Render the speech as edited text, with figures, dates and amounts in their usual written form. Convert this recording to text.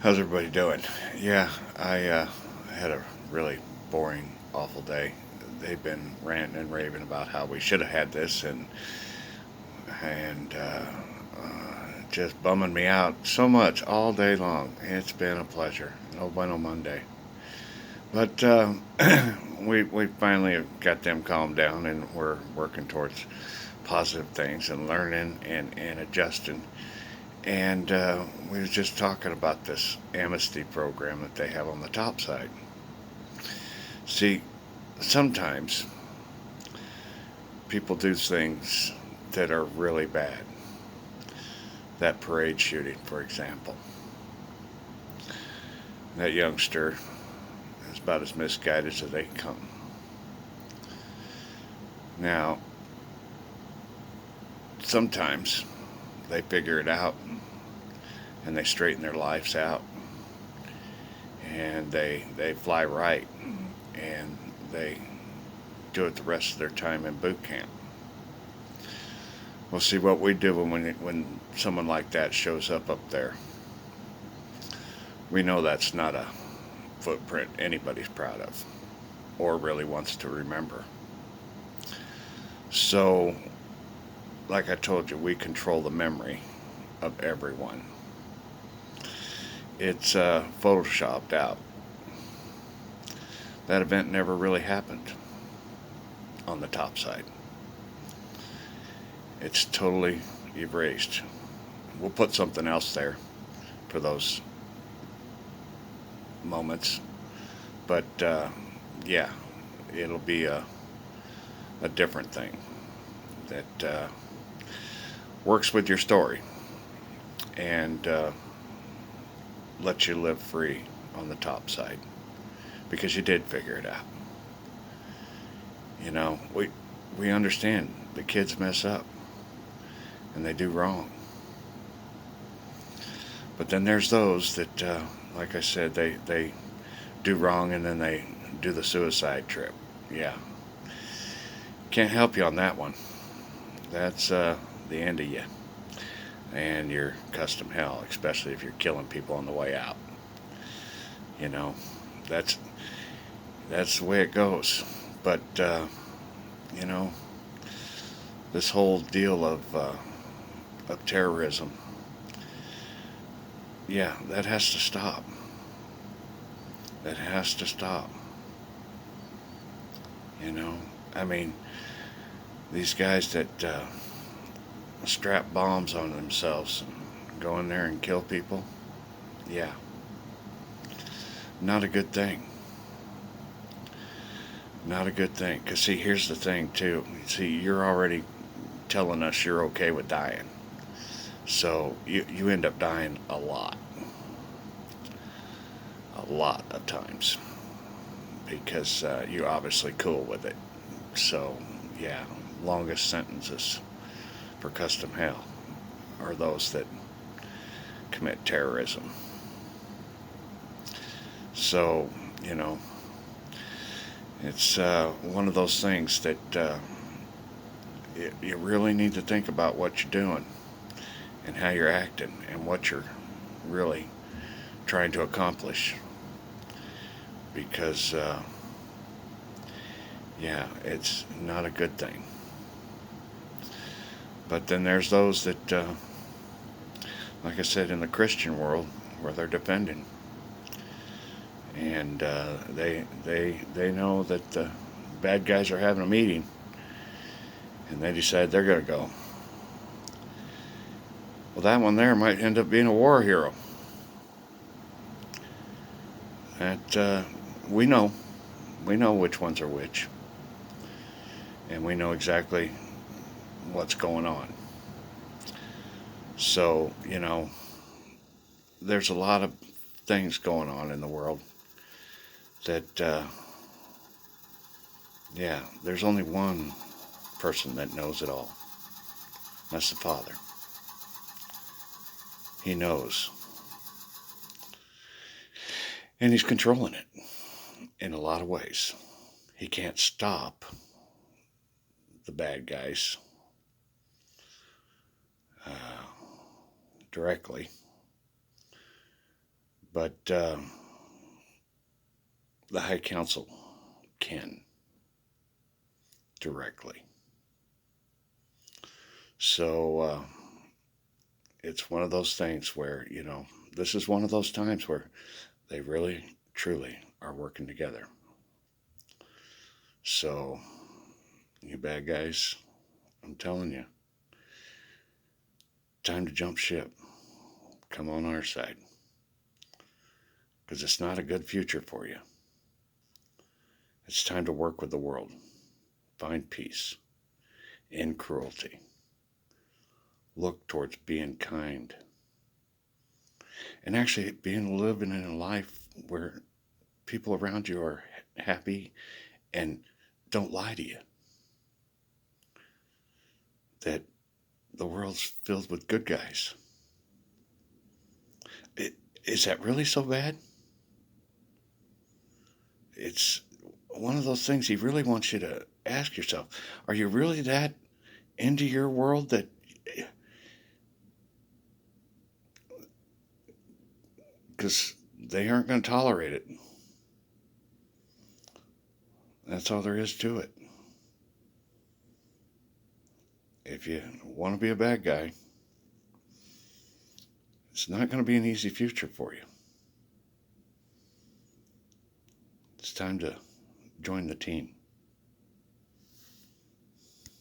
How's everybody doing? Yeah, I had a really boring, awful day. They've been ranting and raving about how we should have had this and just bumming me out so much all day long. It's been a pleasure. No bueno Monday. But we finally got them calmed down and we're working towards positive things and learning and adjusting. And we was just talking about this amnesty program that they have on the top side. See, sometimes people do things that are really bad. That parade shooting, for example. That youngster is about as misguided as they come. Now, sometimes they figure it out and they straighten their lives out and they fly right and they do it the rest of their time in boot camp. We'll see what we do when someone like that shows up there. We know that's not a footprint anybody's proud of or really wants to remember. So, like I told you, we control the memory of everyone. It's photoshopped out. That event never really happened on the top side. It's totally erased. We'll put something else there for those moments, but yeah, it'll be a different thing that works with your story and lets you live free on the top side because you did figure it out. You know, we understand the kids mess up and they do wrong. But then there's those that, like I said, they do wrong and then they do the suicide trip. Yeah, can't help you on that one. That's the end of you and your custom hell, especially if you're killing people on the way out. You know, that's that's the way it goes. But you know, this whole deal of terrorism, yeah, that has to stop. That has to stop. You know, I mean, these guys that strap bombs on themselves and go in there and kill people, yeah, not a good thing. Not a good thing. Because, see, here's the thing, too. See, you're already telling us you're okay with dying. So you end up dying a lot of times because you're obviously cool with it. So, yeah, longest sentences for custom hell are those that commit terrorism. So, you know, it's one of those things that you really need to think about what you're doing and how you're acting and what you're really trying to accomplish. Because, yeah, it's not a good thing. But then there's those that, like I said, in the Christian world, where they're defending, and they know that the bad guys are having a meeting, and they decide they're going to go. Well, that one there might end up being a war hero. That we know which ones are which, and we know exactly what's going on. So, you know, there's a lot of things going on in the world that, yeah, there's only one person that knows it all. That's the Father. He knows. And He's controlling it in a lot of ways. He can't stop the bad guys uh, directly, But the High Council can directly. So it's one of those things where, this is one of those times where they really, truly are working together. So, you bad guys, I'm telling you, time to jump ship. Come on our side. Because it's not a good future for you. It's time to work with the world. Find peace. End cruelty. Look towards being kind. And actually living in a life where people around you are happy and don't lie to you. That the world's filled with good guys. Is that really so bad? It's one of those things he really wants you to ask yourself. Are you really that into your world that, because they aren't going to tolerate it. That's all there is to it. If you want to be a bad guy, it's not going to be an easy future for you. It's time to join the team.